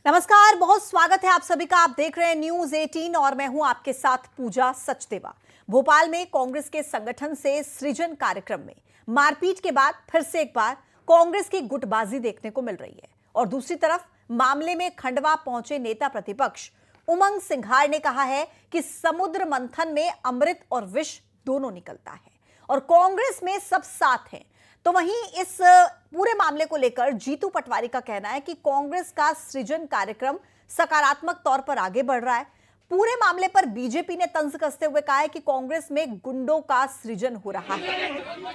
नमस्कार, बहुत स्वागत है आप सभी का। आप देख रहे हैं न्यूज 18 और मैं हूं आपके साथ पूजा सचदेवा। भोपाल में कांग्रेस के संगठन से सृजन कार्यक्रम में मारपीट के बाद फिर से एक बार कांग्रेस की गुटबाजी देखने को मिल रही है और दूसरी तरफ मामले में खंडवा पहुंचे नेता प्रतिपक्ष उमंग सिंघार ने कहा है कि समुद्र मंथन में अमृत और विष दोनों निकलता है और कांग्रेस में सब साथ हैं। तो वहीं इस पूरे मामले को लेकर जीतू पटवारी का कहना है कि कांग्रेस का सृजन कार्यक्रम सकारात्मक तौर पर आगे बढ़ रहा है। पूरे मामले पर बीजेपी ने तंज कसते हुए कहा है कि कांग्रेस में गुंडों का सृजन हो रहा है।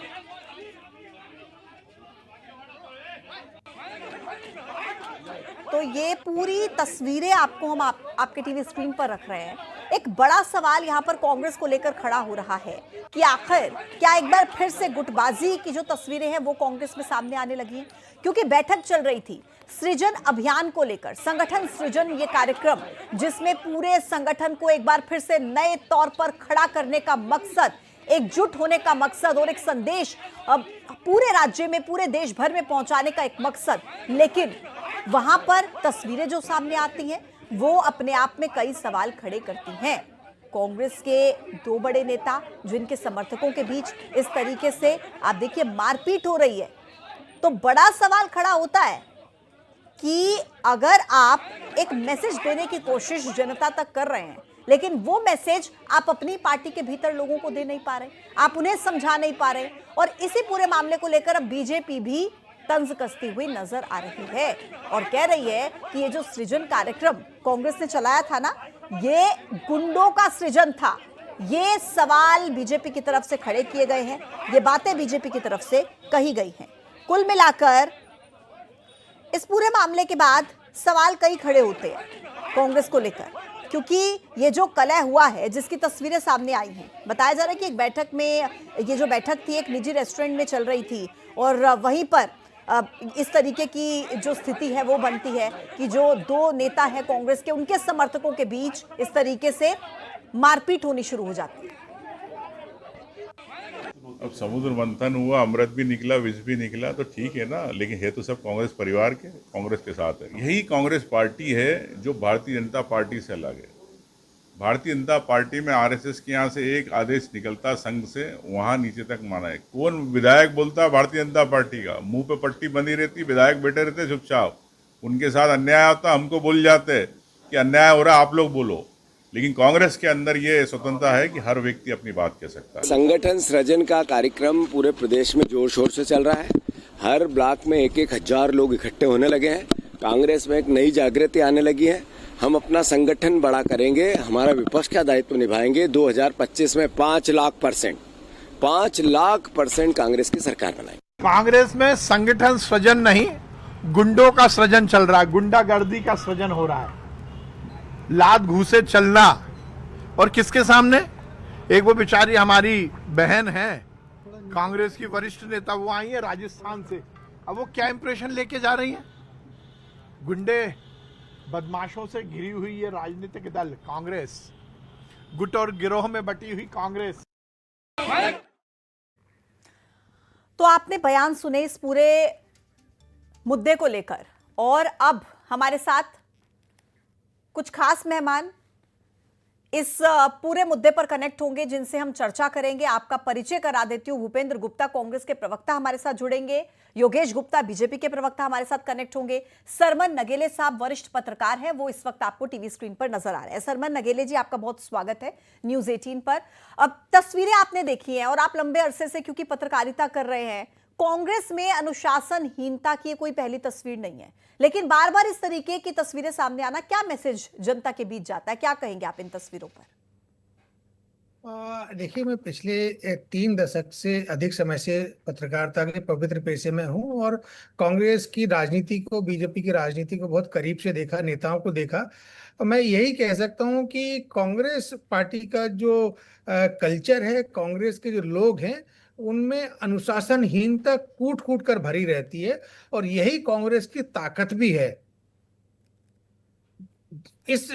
तो ये पूरी तस्वीरें आपको हम आपके टीवी स्क्रीन पर रख रहे हैं। एक बड़ा सवाल यहां पर कांग्रेस को लेकर खड़ा हो रहा है कि आखिर क्या एक बार फिर से गुटबाजी की जो तस्वीरें हैं वो कांग्रेस में सामने आने लगी हैं, क्योंकि बैठक चल रही थी सृजन अभियान को लेकर, संगठन सृजन ये कार्यक्रम जिसमें पूरे संगठन को एक बार फिर से नए तौर पर खड़ा करने का मकसद, एकजुट होने का मकसद और एक संदेश पूरे राज्य में, पूरे देश भर में पहुंचाने का एक मकसद। लेकिन वहां पर तस्वीरें जो सामने आती हैं वो अपने आप में कई सवाल खड़े करती हैं। कांग्रेस के दो बड़े नेता जिनके समर्थकों के बीच इस तरीके से आप देखिए मारपीट हो रही है, तो बड़ा सवाल खड़ा होता है कि अगर आप एक मैसेज देने की कोशिश जनता तक कर रहे हैं लेकिन वो मैसेज आप अपनी पार्टी के भीतर लोगों को दे नहीं पा रहे, आप उन्हें समझा नहीं पा रहे, और इसी पूरे मामले को लेकर अब बीजेपी भी तंज कसती हुई नजर आ रही है और कह रही है कि ये जो सृजन कार्यक्रम कांग्रेस ने चलाया था ना, ये गुंडों का सृजन था। ये सवाल बीजेपी की तरफ से खड़े किए गए हैं, ये बातें बीजेपी की तरफ से कही गई हैं। कुल मिलाकर इस पूरे मामले के बाद सवाल कई खड़े होते हैं कांग्रेस को लेकर, क्योंकि ये जो कलह हुआ है जिसकी तस्वीरें सामने आई हैं, बताया जा रहा है कि एक बैठक में, ये जो बैठक थी एक निजी रेस्टोरेंट में चल रही थी और वहीं पर इस तरीके की जो स्थिति है वो बनती है कि जो दो नेता हैं कांग्रेस के, उनके समर्थकों के बीच इस तरीके से मारपीट होनी शुरू हो जाती है। अब समुद्र मंथन हुआ, अमृत भी निकला, विष भी निकला, तो ठीक है ना, लेकिन है तो सब कांग्रेस परिवार के, कांग्रेस के साथ है। यही कांग्रेस पार्टी है जो भारतीय जनता पार्टी से अलग है। भारतीय जनता पार्टी में आरएसएस के यहाँ से एक आदेश निकलता संघ से, वहाँ नीचे तक माना है। कौन विधायक बोलता भारतीय जनता पार्टी का, मुंह पे पट्टी बंधी रहती, विधायक बैठे रहते चुपचाप, उनके साथ अन्याय होता हमको बोल जाते कि अन्याय हो रहा आप लोग बोलो। लेकिन कांग्रेस के अंदर ये स्वतंत्रता है कि हर व्यक्ति अपनी बात कह सकता है। संगठन सृजन का कार्यक्रम पूरे प्रदेश में जोर शोर से चल रहा है। हर ब्लॉक में एक हजार लोग इकट्ठे होने लगे हैं। कांग्रेस में एक नई जागृति आने लगी है। हम अपना संगठन बड़ा करेंगे, हमारा विपक्ष का दायित्व निभाएंगे। 2025 में 5 लाख परसेंट कांग्रेस की सरकार बनाएंगे। कांग्रेस में संगठन सृजन नहीं, गुंडों का सृजन चल रहा है, गुंडागर्दी का सृजन हो रहा है, लात घूसे चलना। और किसके सामने? एक वो बेचारी हमारी बहन है, कांग्रेस की वरिष्ठ नेता, वो आई है राजस्थान से। अब वो क्या इंप्रेशन लेके जा रही है? गुंडे बदमाशों से घिरी हुई ये राजनीतिक दल कांग्रेस, गुट और गिरोह में बटी हुई कांग्रेस। तो आपने बयान सुने इस पूरे मुद्दे को लेकर, और अब हमारे साथ कुछ खास मेहमान इस पूरे मुद्दे पर कनेक्ट होंगे जिनसे हम चर्चा करेंगे। आपका परिचय करा देती हूं। भूपेंद्र गुप्ता कांग्रेस के प्रवक्ता हमारे साथ जुड़ेंगे, योगेश गुप्ता बीजेपी के प्रवक्ता हमारे साथ कनेक्ट होंगे, सरमन नगेले साहब वरिष्ठ पत्रकार हैं, वो इस वक्त आपको टीवी स्क्रीन पर नजर आ रहे हैं। सरमन नगेले जी, आपका बहुत स्वागत है न्यूज 18 पर। अब तस्वीरें आपने देखी हैं और आप लंबे अरसे से क्योंकि पत्रकारिता कर रहे हैं, कांग्रेस में अनुशासनहीनता की कोई पहली तस्वीर नहीं है, लेकिन बार बार इस तरीके की तस्वीरें सामने आना, क्या मैसेज जनता के बीच जाता है? क्या कहेंगे आप इन तस्वीरों पर? देखिए, मैं पिछले 3 दशक से अधिक समय से पत्रकारिता के पवित्र पेशे में हूं और कांग्रेस की राजनीति को, बीजेपी की राजनीति को बहुत करीब से देखा, नेताओं को देखा। और मैं यही कह सकता हूं कि कांग्रेस पार्टी का जो कल्चर है, कांग्रेस के जो लोग हैं, उनमें अनुशासनहीनता कूट कूट कर भरी रहती है और यही कांग्रेस की ताकत भी है। इस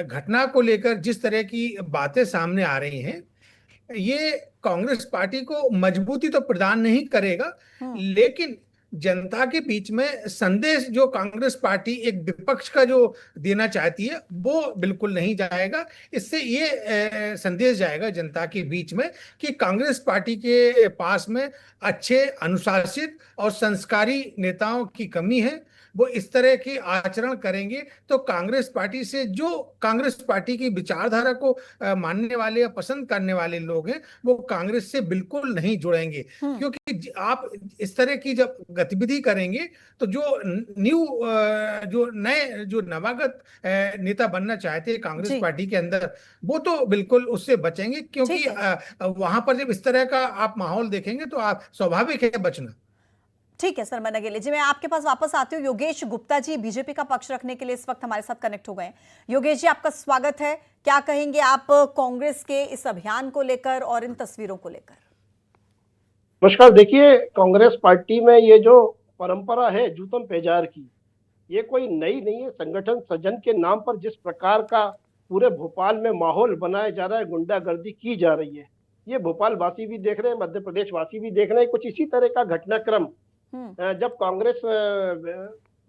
घटना को लेकर जिस तरह की बातें सामने आ रही हैं, ये कांग्रेस पार्टी को मजबूती तो प्रदान नहीं करेगा, लेकिन जनता के बीच में संदेश जो कांग्रेस पार्टी एक विपक्ष का जो देना चाहती है वो बिल्कुल नहीं जाएगा। इससे ये संदेश जाएगा जनता के बीच में कि कांग्रेस पार्टी के पास में अच्छे, अनुशासित और संस्कारी नेताओं की कमी है। वो इस तरह के आचरण करेंगे तो कांग्रेस पार्टी से, जो कांग्रेस पार्टी की विचारधारा को मानने वाले या पसंद करने वाले लोग हैं, वो कांग्रेस से बिल्कुल नहीं जुड़ेंगे। क्योंकि आप इस तरह की जब गतिविधि करेंगे तो जो नए जो नवागत नेता बनना चाहते हैं कांग्रेस जी। पार्टी के अंदर, वो तो बिल्कुल उससे बचेंगे। क्योंकि ठीक है। वहां पर जब इस तरह का आप माहौल देखेंगे तो आप स्वाभाविक है बचना। ठीक है सर मनगेले जी, मैं आपके पास वापस आती हूँ। योगेश गुप्ता जी बीजेपी का पक्ष रखने के लिए इस वक्त हमारे साथ कनेक्ट हो गए हैं। योगेश जी, आपका स्वागत है। क्या कहेंगे आप कांग्रेस के इस अभियान को लेकर और इन तस्वीरों को लेकर? नमस्कार। देखिए, कांग्रेस पार्टी में ये जो परंपरा है जूतम पेजार की, ये कोई नई नहीं है। संगठन सृजन के नाम पर जिस प्रकार का पूरे भोपाल में माहौल बनाया जा रहा है, गुंडागर्दी की जा रही है, ये भोपाल वासी भी देख रहे हैं, मध्य प्रदेश वासी भी देख रहे हैं। कुछ इसी तरह का घटनाक्रम जब कांग्रेस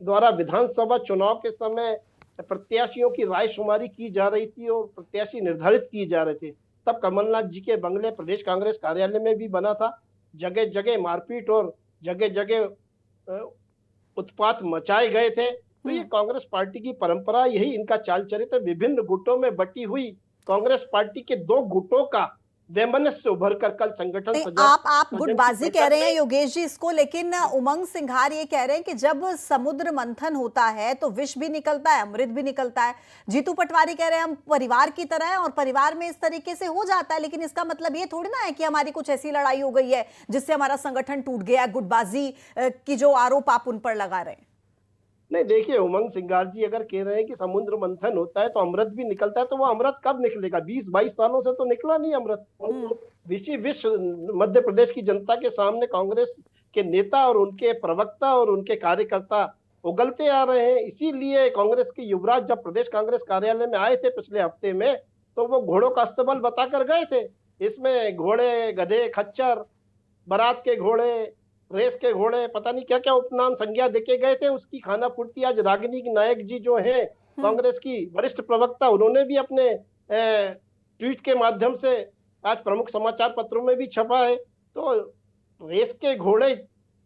द्वारा विधानसभा चुनाव के समय प्रत्याशियों की रायशुमारी की जा रही थी और प्रत्याशी निर्धारित किए जा रहे थे, तब कमलनाथ जी के बंगले प्रदेश कांग्रेस कार्यालय में भी बना था। जगह जगह मारपीट और जगह जगह उत्पात मचाए गए थे। तो ये कांग्रेस पार्टी की परंपरा, यही इनका चाल चरित्र। विभिन्न गुटों में बटी हुई कांग्रेस पार्टी के दो गुटों का वैमनस्य से उभर कर कल संगठन आप गुटबाजी कह रहे हैं योगेश जी इसको, लेकिन उमंग सिंघार ये कह रहे हैं कि जब समुद्र मंथन होता है तो विष भी निकलता है, अमृत भी निकलता है। जीतू पटवारी कह रहे हैं हम परिवार की तरह हैं और परिवार में इस तरीके से हो जाता है, लेकिन इसका मतलब ये थोड़ी ना है कि हमारी कुछ ऐसी लड़ाई हो गई है जिससे हमारा संगठन टूट गया। गुटबाजी की जो आरोप आप उन पर लगा रहे हैं। नहीं, देखिए, उमंग सिंगार जी अगर कह रहे हैं कि समुद्र मंथन होता है तो अमृत भी निकलता है, तो वो अमृत कब निकलेगा? 20-22 सालों से तो निकला नहीं अमृत। विश्व मध्य प्रदेश की जनता के सामने कांग्रेस के नेता और उनके प्रवक्ता और उनके कार्यकर्ता उगलते आ रहे हैं। इसीलिए कांग्रेस के युवराज जब प्रदेश कांग्रेस कार्यालय में आए थे पिछले हफ्ते में, तो वो घोड़ों का अस्तबल बताकर गए थे। इसमें घोड़े, गधे, खच्चर, बारात के घोड़े, रेस के घोड़े, पता नहीं क्या क्या उपनाम संज्ञा देके गए थे। उसकी खाना पूर्ति आज रागिनी नायक जी जो हैं कांग्रेस की वरिष्ठ प्रवक्ता, उन्होंने भी अपने ट्वीट के माध्यम से आज प्रमुख समाचार पत्रों में भी छपा है। तो रेस के घोड़े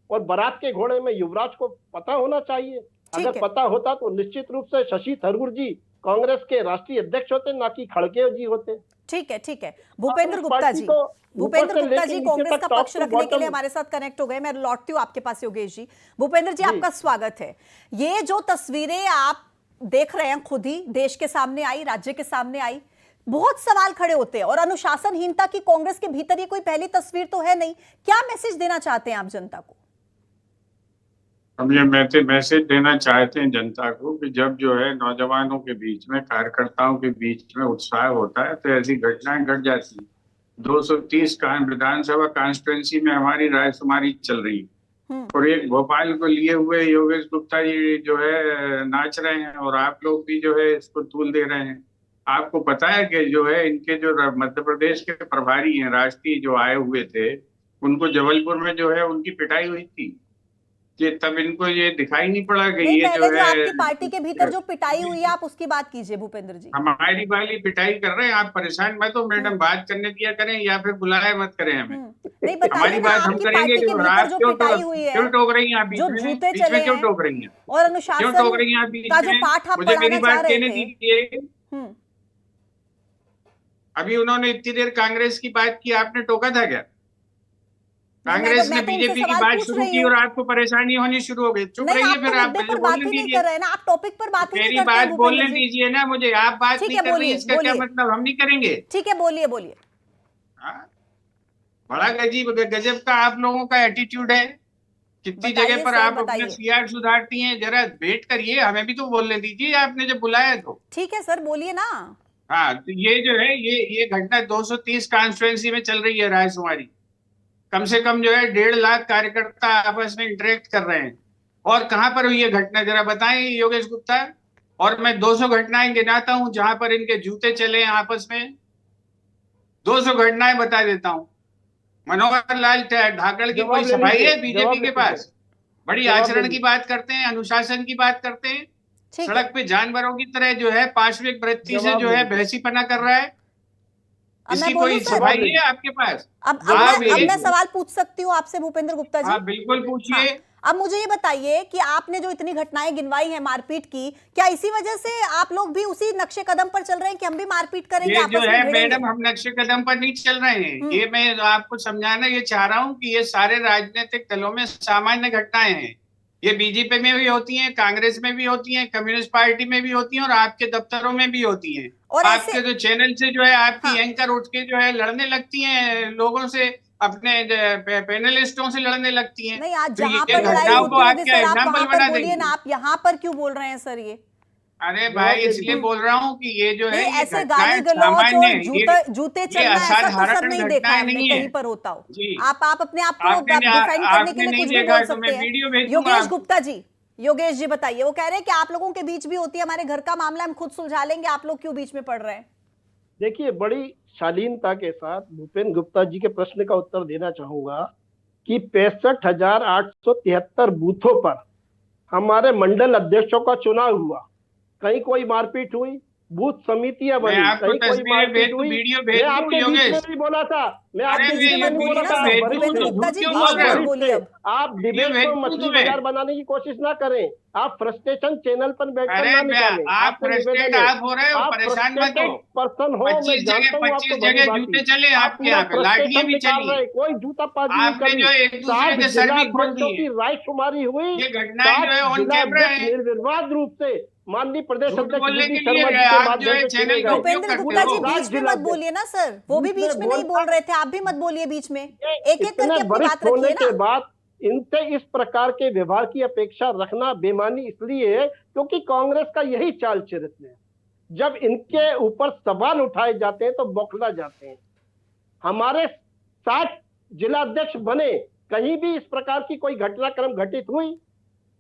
और बारात के घोड़े में युवराज को पता होना चाहिए। अगर पता होता तो निश्चित रूप से शशि थरूर जी कांग्रेस के राष्ट्रीय अध्यक्ष होते, ना कि खड़गे जी होते। ठीक है, ठीक है। भूपेंद्र गुप्ता जी कांग्रेस का पक्ष रखने के लिए हमारे साथ कनेक्ट हो गए। मैं लौटती हूँ आपके पास योगेश जी। भूपेंद्र जी, आपका स्वागत है। ये जो तस्वीरें आप देख रहे हैं खुद ही देश के सामने आई, राज्य के सामने आई, बहुत सवाल खड़े होते हैं और अनुशासनहीनता की कांग्रेस के भीतर ये कोई पहली तस्वीर तो है नहीं। क्या मैसेज देना चाहते हैं आप जनता को? हम ये मैसेज देना चाहते हैं जनता को कि जब जो है नौजवानों के बीच में, कार्यकर्ताओं के बीच में उत्साह होता है तो ऐसी घटनाएं घट जाती हैं। 230 विधानसभा कॉन्स्टिट्यूंसी में हमारी रायशुमारी चल रही है और एक भोपाल को लिए हुए योगेश गुप्ता जी जो है नाच रहे हैं और आप लोग भी जो है इसको तूल दे रहे हैं। आपको पता है कि जो है इनके जो मध्य प्रदेश के प्रभारी हैं राष्ट्रीय जो आए हुए थे, उनको जबलपुर में जो है उनकी पिटाई हुई थी कि तब इनको ये दिखाई नहीं पड़ा कि ये जो है आपकी पार्टी के भीतर जो पिटाई हुई है आप उसकी बात कीजिए भूपेंद्र जी। हमारी वाली पिटाई कर रहे हैं आप, परेशान मत हो मैडम, बात करने दिया करें या फिर बुलाए मत करें हमें। नहीं, हमारी बात हम करेंगे कि आप क्यों टोक रही हैं? आप बीच में क्यों टोक रही हैं और अनुशासन क्यों टोक रही हैं आप बीच में? मुझे मेरी बात कहने दीजिए। अभी उन्होंने इतनी देर कांग्रेस की बात की, आपने टोका था क्या? कांग्रेस ने बीजेपी की बात शुरू की और आपको परेशानी होनी शुरू हो गई। चुप रहिए फिर, आप बोलने दीजिए। आप टॉपिक पर बात मेरी बात बोलने दीजिए ना मुझे। आप बात नहीं कर रही, इसका क्या मतलब? हम नहीं करेंगे। ठीक है, बोलिए बोलिए। बड़ा गजब का आप लोगों का एटीट्यूड है। कितनी जगह पर आप अपने सीआर सुधारती हैं। जरा वेट करिए, हमें भी तो बोलने दीजिए। आपने जब बुलाया तो ठीक है सर, बोलिए ना। हाँ, तो ये जो है ये घटना 230 कॉन्स्टिट्यूंसी में चल रही है रायशुमारी। कम से कम जो है 1.5 लाख कार्यकर्ता आपस में इंटरेक्ट कर रहे हैं। और कहां पर हुई है घटना, जरा बताएं योगेश गुप्ता। और मैं 200 घटनाएं गिनाता हूं जहां पर इनके जूते चले हैं आपस में। 200 घटनाएं बता देता हूं। मनोहर लाल ठाकरे की कोई सफाई है बीजेपी के पास? बड़ी जवाब आचरण देंगे। की बात करते हैं, अनुशासन की बात करते हैं, ठीक है। सड़क पे जानवरों की तरह जो है पाशविक वृत्ति से जवाब जो है देंगे। बहसीपना कर रहा है। अब मैं इसकी बोलूं कोई सर? सफाई जवाब है आपके पास? अब आप मैं एक सवाल पूछ सकती हूँ आपसे भूपेंद्र गुप्ता जी? हाँ बिल्कुल हाँ, पूछिए। अब मुझे ये बताइए कि आपने जो इतनी घटनाएं गिनवाई हैं मारपीट की, क्या इसी वजह से आप लोग भी उसी नक्शे कदम पर चल रहे हैं कि हम भी मारपीट करेंगे, ये जो आपस है में भिड़ेंगे? मैडम, हम नक्शे कदम पर नहीं चल रहे हैं। ये मैं आपको समझाना ये चाह रहा हूँ कि ये सारे राजनीतिक दलों में सामान्य घटनाएं हैं। ये बीजेपी में भी होती हैं, कांग्रेस में भी होती हैं, कम्युनिस्ट पार्टी में भी होती हैं और आपके दफ्तरों में भी होती हैं। और आपके ऐसे जो चैनल से जो है आपकी हाँ। एंकर उठ के जो है लड़ने लगती हैं लोगों से, अपने पैनलिस्टों से लड़ने लगती हैं। नहीं, आज तो जहां ये पर लड़ाई घटनाओं को होती आप होगी क्या सर, आप एग्जाम्पल वहां पर बना बोलिए देंगे? ना, आप यहाँ पर क्यों बोल रहे हैं सर? ये अरे जवाब भाई दे इसलिए दीजिए। बोल रहा हूँ कि ये जो है नहीं, ये ऐसे घटनाएं गाली गलौज सामान्य और है। जूते ये चलना ऐसा तो सर असाधारण नहीं देखा है घटनाएं हमने नहीं कहीं है पर होता हो। जी। आप अपने आप को आपने डिफेंड करने के आपने लिए नहीं कुछ भी देखा बोल तो सकते मैं हैं। वीडियो भेज दूंगा योगेश आपको। गुप्ता जी, योगेश जी बताइए, वो कह रहे हैं कि आप लोगों के बीच भी होती है, हमारे घर का मामला हम खुद सुलझा लेंगे, आप लोग क्यों बीच में पड़ रहे हैं? देखिए, बड़ी शालीनता के साथ भूपेंद्र गुप्ता जी के प्रश्न का उत्तर देना चाहूंगा कि 65,873 बूथों पर हमारे मंडल अध्यक्षों का चुनाव हुआ। कहीं कोई मारपीट हुई, बूथ समितियां मैं बनी, आपको कहीं कोई तस्वीरें मारपीट भेज दूं, हुई। वीडियो मैं भेज दूं आपके बीच में योगेश? नहीं बोला था, मैं अरे आपके मैं बीच बीच में में नहीं बोलिए बोला ना था। सर, भेज वरिष्ठ दूं भूपेंद्र तो गुप्ता झूठ जी क्यों बीच बोल आप में रहे मत हो? बोलिए अब। आप डिबेट भेज को दूं मछली तुम्हें? बाजार बनाने की कोशिश ना करें। आप फ्रस्ट्रेशन चैनल पर बैठकर अरे ना निकालें। आप आपसे फ्रस्ट्रेट निवेदन है, आप हो रहे हो, आप परेशान मत हो। फ्रस्ट्रेटेड पर्सन हो, मैं 25 जानता हूँ आपको भली जगह भांति। जूते चले आप आपके पूरा यहाँ पे, लाठियां फ्रस्ट्रेशन भी निकाल चली। रहे, कोई जूताबाजी नहीं आपने करी। जो एक दूसरे 60 के सर भी खोल जिलाध्यक्षों दिए। की रायशुमारी हुई। ये घटनाएं जो 60 है ऑन कैमरा जिलाध्यक्ष है। निर्विवाद रूप से माननीय प्रदेश झूठ अध्यक्ष बोलने वीडी के लिए शर्मा जी के आप जो माध्यम है से चुने चैनल का गए। उपयोग भूपेंद्र करते गुप्ता जी हो। बीच में मत बोलिए ना सर, वो भी बीच में नहीं बोल रहे थे, आप भी मत बोलिए बीच में, एक एक इतने करके अपनी वरिष्ठ बात रखिए होने के ना। बाद इनसे इस प्रकार के व्यवहार की अपेक्षा रखना बेमानी इसलिए है क्योंकि कांग्रेस का यही चाल चरित्र है। जब इनके ऊपर सवाल उठाए जाते हैं तो बौखला जाते हैं। हमारे 60 जिलाध्यक्ष बने, कहीं भी इस प्रकार की कोई घटनाक्रम घटित हुई?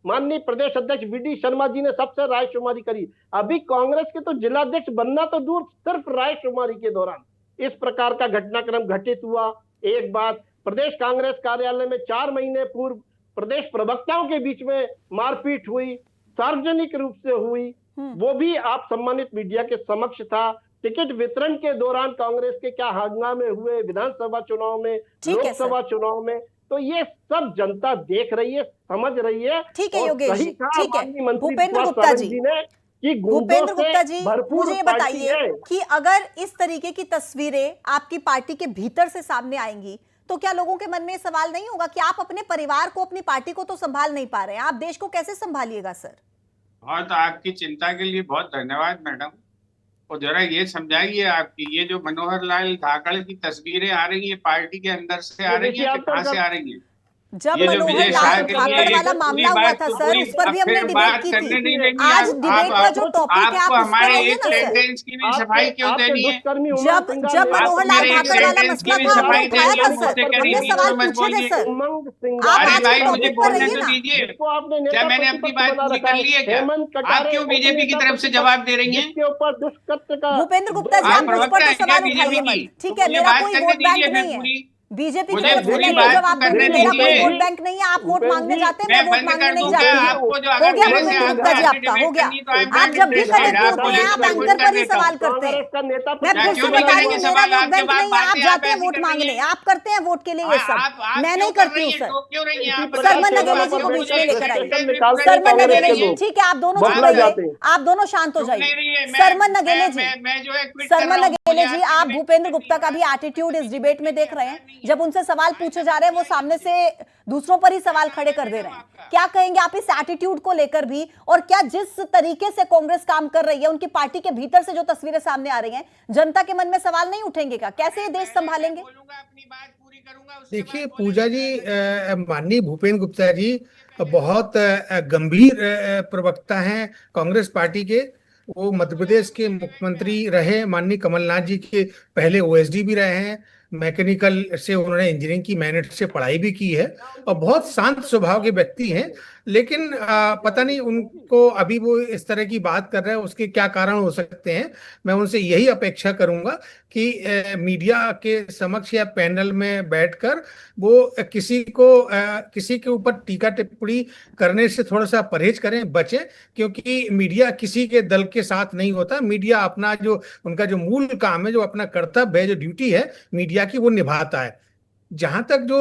माननीय प्रदेश अध्यक्ष वीडी शर्मा जी ने सबसे रायशुमारी करी। अभी कांग्रेस के तो जिलाध्यक्ष बनना तो दूर, सिर्फ रायशुमारी के दौरान इस प्रकार का घटनाक्रम घटित हुआ। एक बात, प्रदेश कांग्रेस कार्यालय में 4 महीने पूर्व प्रदेश प्रवक्ताओं के बीच में मारपीट हुई, सार्वजनिक रूप से हुई, वो भी आप सम्मानित मीडिया के समक्ष था। टिकट वितरण के दौरान कांग्रेस के क्या हंगामे हुए विधानसभा चुनाव में, ठीक है सर। लोकसभा चुनाव में, तो ये सब जनता देख रही है, समझ रही है। ठीक है और योगेश सही जी, कहा ठीक है। माननीय मंत्री भूपेंद्र विश्वास गुप्ता सारंग जी, जी ने कि गुंडों भूपेंद्र गुप्ता से जी भरपूर मुझे ये पार्टी बताइए है। कि अगर इस तरीके की तस्वीरें आपकी पार्टी के भीतर से सामने आएंगी तो क्या लोगों के मन में सवाल नहीं होगा कि आप अपने परिवार को, अपनी पार्टी को तो संभाल नहीं पा रहे हैं, आप देश को कैसे संभालिएगा सर? बहुत आपकी चिंता के लिए बहुत धन्यवाद मैडम। और जरा ये समझाइए, आपकी ये जो मनोहर लाल धाकड़ की तस्वीरें आ रही है पार्टी के अंदर से आ रही है कि कहाँ से आ रही है? जब ये जो मनोहर विजय लाल शाह के लिए धाकड़ एक वाला पूरी मामला हुआ बात था तो सर, पूरी उस पर भी अब हमने फिर डिबेट बात की करने थी। नहीं देंगे आज आप। डिबेट का जो टॉपिक है आप आपको उस पर हमारे रहिए एक ना सर। सेंटेंस की भी सफाई क्यों देनी है? जब मनोहर लाल मेरे एक धाकड़ वाला सेंटेंस मसला की भी था हमने सफाई उठाया देनी था है, सर, मुझसे करी हमने नहीं सवाल तो मत पूछे थे बोलिए। सर। उमंग आप सिंगार आज अरे भाई के मुझे टॉपिक पर बोलने रहिए तो ना। दीजिए। जिसको आपने क्या नेता मैंने अपनी प्रतिपक्ष बात बना पूरी रखा कर है, ली है क्या? हेमंत आप कटारे क्यों बीजेपी की उपनेता तरफ से प्रतिपक्ष, जवाब दे रही हैं? जिसके ऊपर दुष्कृत्य का भूपेंद्र गुप्ता जी, आप आप मुझ पर प्रवक्ता तो है क्या सवाल बीजेपी उठाइए की? मत, ठीक तो है? मुझे मेरा बात कोई करने वोट बैंक दीजिए फिर नहीं है, पूरी। बीजेपी की मुझे तरफ से पूरी मैं बात जवाब तो करने दूंगी। मेरा कोई दीजिए। वोट बैंक नहीं है, आप वोट भूपेंद्र मांगने जी, जाते हैं, मैं मैं वोट बंद मांगने कर नहीं दूंगा जाती हूँ। आपको जो हो अगर गया मेरे से भूपेंद्र आप गुप्ता जी, आपसे आपका हो डिबेट गया। करनी तो आप आप जब भी जाके कनेक्ट आप होते बोले हैं तो आप मैं खुद एंकर कर पर ही देता सवाल हूँ। करते हैं। कांग्रेस का नेता मैं क्या फिर क्यों से नहीं बता रही करेंगे हूँ, सवाल? मेरा वोट आपके बैंक बाद नहीं है, आप बातें आप जाते हैं ऐसी वोट कर रही मांगने, हैं। आप करते हैं वोट के लिए ये सब, आप मैं क्यों नहीं कर करती रही हूँ हैं? सर। टोक क्यों रही हैं? आप सरमन बताइए, नगेले आप जी को मुझे बीच में एक लेकर सेकंड आइए। भी निकालते पूरा हैं सरमन कांग्रेस नगेले के जी, लोग। ठीक है, आप दोनों चुप बौखला जाते रहिए, हैं। आप दोनों शांत हो चुप नहीं जाइए। रही है। सरमन नगेले जी, मैं जो है क्विट कर सरमन रहा हूँ। नगेले मुझे जी, आपकी आप डिबेट भूपेंद्र करनी गुप्ता का भी एटीट्यूड इस डिबेट में देख रहे हैं। जब उनसे सवाल पूछे जा रहे हैं वो सामने से दूसरों पर ही सवाल खड़े कर दे रहे हैं। क्या कहेंगे आप इस एटीट्यूड को लेकर भी, और क्या जिस तरीके से कांग्रेस काम कर रही है, उनकी पार्टी के भीतर से जो तस्वीरें सामने आ रही हैं, जनता के मन में सवाल नहीं उठेंगे क्या? कैसे ये देश संभालेंगे? बोलूंगा, अपनी बात पूरी करूंगा, उसके देखिए बाद पूजा बोलेंगे। जी, माननीय भूपेंद्र गुप्ता जी बहुत गंभीर प्रवक्ता हैं कांग्रेस पार्टी के। वो मध्य प्रदेश के मुख्यमंत्री रहे, माननीय कमलनाथ जी के पहले ओएसडी भी रहे हैं, मैकेनिकल से उन्होंने इंजीनियरिंग की, मेरिट से पढ़ाई भी की है और बहुत शांत स्वभाव के व्यक्ति हैं। लेकिन पता नहीं उनको अभी वो इस तरह की बात कर रहे हैं, उसके क्या कारण हो सकते हैं। मैं उनसे यही अपेक्षा करूंगा कि मीडिया के समक्ष या पैनल में बैठकर वो किसी के ऊपर टीका टिप्पणी करने से थोड़ा सा परहेज करें, बचें, क्योंकि मीडिया किसी के दल के साथ नहीं होता। मीडिया अपना जो उनका जो मूल काम है, जो अपना कर्तव्य है, जो ड्यूटी है मीडिया की, वो निभाता है। जहां तक जो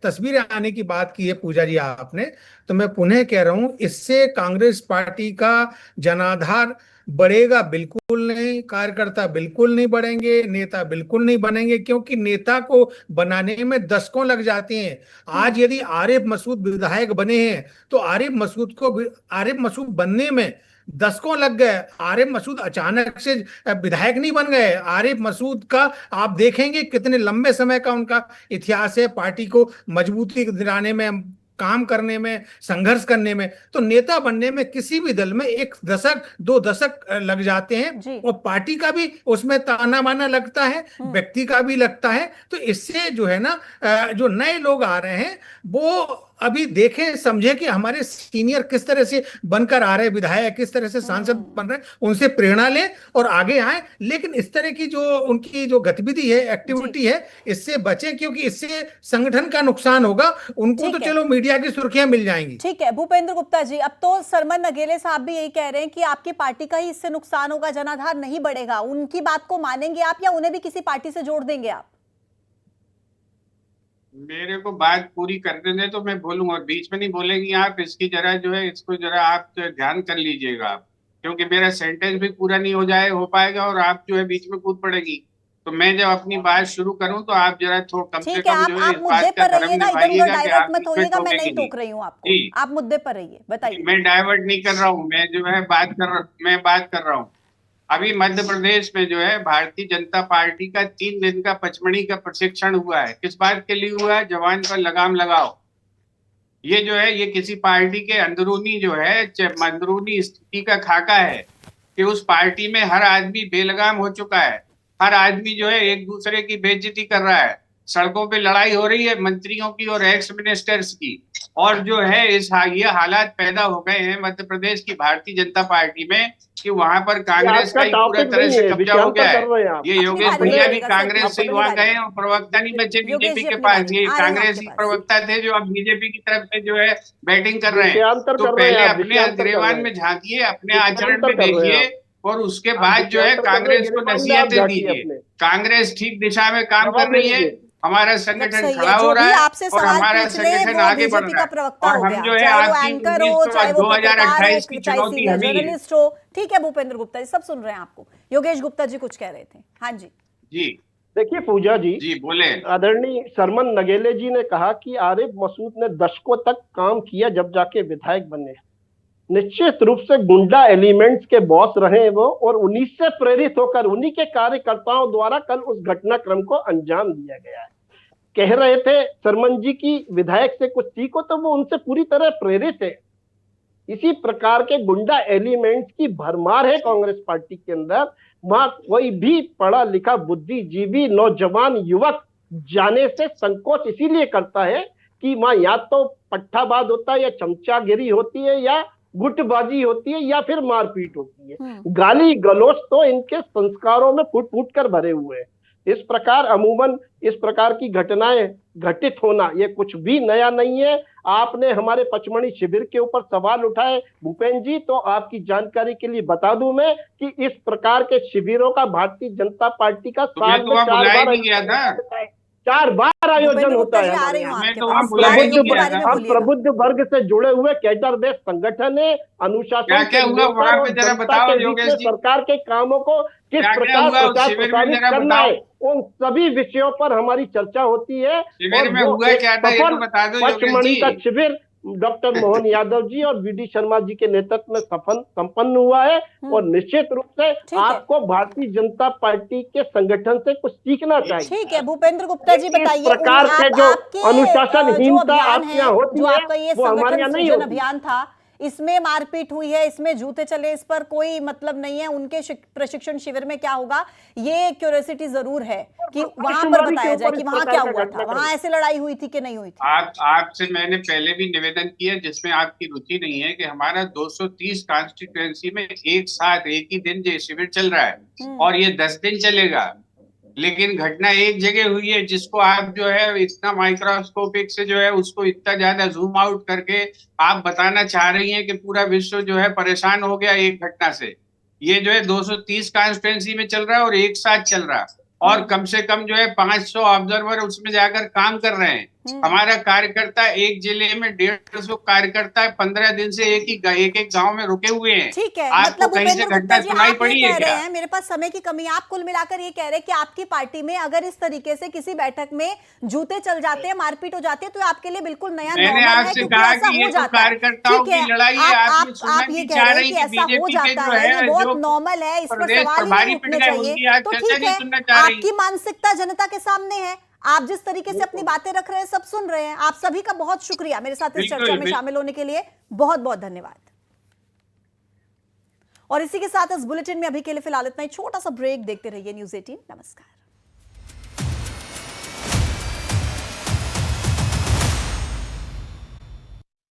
तस्वीरें आने की बात की है पूजा जी आपने, तो मैं पुनः कह रहा हूं, इससे कांग्रेस पार्टी का जनाधार बढ़ेगा बिल्कुल नहीं, कार्यकर्ता बिल्कुल नहीं बढ़ेंगे, नेता बिल्कुल नहीं बनेंगे, क्योंकि नेता को बनाने में दशकों लग जाते हैं। आज यदि आरिफ मसूद विधायक बने हैं तो आरिफ मसूद बनने में दशकों लग गए। आरिफ मसूद अचानक से विधायक नहीं बन गए। आरिफ मसूद का आप देखेंगे कितने लंबे समय का उनका इतिहास है, पार्टी को मजबूती दिलाने में, काम करने में, संघर्ष करने में। तो नेता बनने में किसी भी दल में 1 दशक 2 दशक लग जाते हैं, और पार्टी का भी उसमें ताना बाना लगता है, व्यक्ति का भी लगता है। तो इससे जो है ना, जो नए लोग आ रहे हैं वो अभी देखें समझे कि हमारे सीनियर किस तरह से बनकर आ रहे हैं, विधायक किस तरह से सांसद बन रहे हैं, उनसे प्रेरणा लें और आगे आए। लेकिन इस तरह की जो उनकी जो गतिविधि है, एक्टिविटी है, इससे बचें, क्योंकि इससे संगठन का नुकसान होगा। उनको तो चलो मीडिया की सुर्खियां मिल जाएंगी। ठीक है भूपेंद्र गुप्ता जी, अब तो सरमन नगेले साहब भी यही कह रहे हैं कि आपकी पार्टी का ही इससे नुकसान होगा, जनाधार नहीं बढ़ेगा। उनकी बात को मानेंगे आप, या उन्हें भी किसी पार्टी से जोड़ देंगे आप? मेरे को बात पूरी करने दे तो मैं बोलूंगा, और बीच में नहीं बोलेंगी आप। इसकी जरा जो है, इसको जरा आप ध्यान कर लीजिएगा आप, क्योंकि मेरा सेंटेंस भी पूरा नहीं हो पाएगा और आप जो है बीच में कूद पड़ेगी। तो मैं जब अपनी बात शुरू करूं तो आप जरा थोड़ा कम से कम जो है इस बात का धर्म निभाइएगा कि आप मत होइएगा, मैं नहीं टोक रही हूं आपको, आप मुद्दे पर रहिए, बताइए। मैं डाइवर्ट नहीं कर रहा हूं, मैं जो है बात कर रहा हूं। अभी मध्य प्रदेश में जो है भारतीय जनता पार्टी का 3 दिन का पचमढ़ी का प्रशिक्षण हुआ है। किस बात के लिए हुआ है? जवान पर लगाम लगाओ। ये जो है, ये किसी पार्टी के अंदरूनी जो है, अंदरूनी स्थिति का खाका है कि उस पार्टी में हर आदमी बेलगाम हो चुका है। हर आदमी जो है एक दूसरे की बेइज्जती कर रहा है। सड़कों पे लड़ाई हो रही है मंत्रियों की और एक्स मिनिस्टर्स की। और जो है ये हालात पैदा हो गए हैं मध्य प्रदेश की भारतीय जनता पार्टी में कि वहां पर कांग्रेस का ही पूरा तरह से कब्जा हो गया है। ये योगेश भैया भी कांग्रेस से वहां गए और प्रवक्ता नहीं बचे बीजेपी के पास। ये कांग्रेस ही प्रवक्ता थे जो अब बीजेपी की तरफ से जो है बैटिंग कर रहे हैं। तो पहले अपने गिरेबान में झांकिए, अपने आचरण में देखिए, और उसके बाद जो है कांग्रेस को नसीहतें दीजिए। कांग्रेस ठीक दिशा में काम कर रही है, हमारा संगठन खड़ा हो रहा है और हमारा संगठन आगे बढ़ रहा है। और हम जो है आपकी 2028 की चुनौती हमें जर्नलिस्ट हो। ठीक है भूपेंद्र गुप्ता जी, सब सुन रहे हैं आपको। योगेश गुप्ता जी कुछ कह रहे थे। हाँ जी जी देखिए पूजा जी बोले। आदरणीय सरमन नगेले जी ने कहा कि आरिफ मसूद ने दशकों तक काम किया जब जाके विधायक बने। निश्चित रूप से गुंडा एलिमेंट्स के बॉस रहे वो, और उन्हीं से प्रेरित होकर उन्हीं के कार्यकर्ताओं द्वारा कल उस घटनाक्रम को अंजाम दिया गया है। कह रहे थे सरमन जी की विधायक से कुछ सीखो, तो वो उनसे पूरी तरह प्रेरित है। इसी प्रकार के गुंडा एलिमेंट्स की भरमार है कांग्रेस पार्टी के अंदर। वहां कोई भी पढ़ा लिखा बुद्धिजीवी नौजवान युवक जाने से संकोच इसीलिए करता है कि वहां या तो पट्टाबाज होता है, या चमचागिरी होती है, या गुटबाजी होती है, या फिर मारपीट होती है। गाली गलौज तो इनके संस्कारों में फूट फूट कर भरे हुए हैं। इस प्रकार अमूमन इस प्रकार की घटनाएं घटित होना ये कुछ भी नया नहीं है। आपने हमारे पचमढ़ी शिविर के ऊपर सवाल उठाए भूपेंद्र जी, तो आपकी जानकारी के लिए बता दूं मैं कि इस प्रकार के शिविरों का भारतीय जनता पार्टी का साल में 4 बार आयोजन होता है। हम प्रबुद्ध वर्ग से जुड़े हुए कैडर बेस संगठन है। अनुशासन सरकार के कामों को किस प्रकार प्रचार प्रसारित करना है, उन सभी विषयों पर हमारी चर्चा होती है। पचमढ़ी का शिविर डॉक्टर मोहन यादव जी और वीडी शर्मा जी के नेतृत्व में संपन्न हुआ है। और निश्चित रूप से आपको भारतीय जनता पार्टी के संगठन से कुछ सीखना चाहिए। ठीक है भूपेंद्र गुप्ता जी बताइए, प्रकार के जो अनुशासनहीनता आपके यहाँ होती है वो हमारे यहाँ नहीं होती। अभियान था, इसमें मारपीट हुई है, इसमें जूते चले, इस पर कोई मतलब नहीं है, उनके प्रशिक्षण शिविर में क्या होगा ये क्यूरियोसिटी जरूर है कि वहां पर बताया जाए कि वहां क्या हुआ था, वहां ऐसे लड़ाई हुई थी कि नहीं हुई थी। आपसे मैंने पहले भी निवेदन किया, जिसमें आपकी रुचि नहीं है, कि हमारा 230 कॉन्स्टिट्यूएंसी में एक साथ एक ही दिन ये शिविर चल रहा है और ये 10 दिन चलेगा, लेकिन घटना एक जगह हुई है जिसको आप जो है इतना माइक्रोस्कोपिक से जो है उसको इतना ज्यादा जूम आउट करके आप बताना चाह रही हैं कि पूरा विश्व जो है परेशान हो गया एक घटना से। ये जो है 230 कॉन्स्टिट्यूएंसी में चल रहा है और एक साथ चल रहा है और कम से कम जो है 500 ऑब्जर्वर उसमें जाकर काम कर रहे हैं। हमारा कार्यकर्ता एक जिले में 150 कार्यकर्ता 15 दिन से एक गांव में रुके हुए हैं। ठीक है, आपको मतलब कहीं से भूपेंद्र घटना गुप्ता जी सुनाई आप पड़ी ये है कह रहे क्या? हैं, मेरे पास समय की कमी है, आप कुल मिलाकर ये कह रहे हैं कि आपकी पार्टी में अगर इस तरीके से किसी बैठक में जूते चल जाते हैं, मारपीट हो जाती है, तो आपके लिए बिल्कुल नया मैंने नॉर्मल है, आपसे क्योंकि कहा ऐसा कि ये हो तो जाता है। कार्यकर्ताओं ठीक की है, लड़ाई है, आप ये आप सुनना ये नहीं कह चाह रहे रही हैं कि कि ऐसा हो बीजेपी के जाता जो है, ये है बहुत जो नॉर्मल है, इस पर प्रदेश सवाल ही प्रभारी नहीं उठने पिट गए, चाहिए। उनकी आज तो चर्चा ठीक नहीं है, सुनना चाह रही। आपकी मानसिकता जनता के सामने है, आप जिस तरीके से अपनी बातें रख रहे हैं सब सुन रहे हैं। आप सभी का बहुत शुक्रिया मेरे साथ इस चर्चा में शामिल होने के लिए, बहुत बहुत धन्यवाद। और इसी के साथ इस बुलेटिन में अभी के लिए फिलहाल इतना ही, छोटा सा ब्रेक, देखते रहिए न्यूज़ 18। नमस्कार।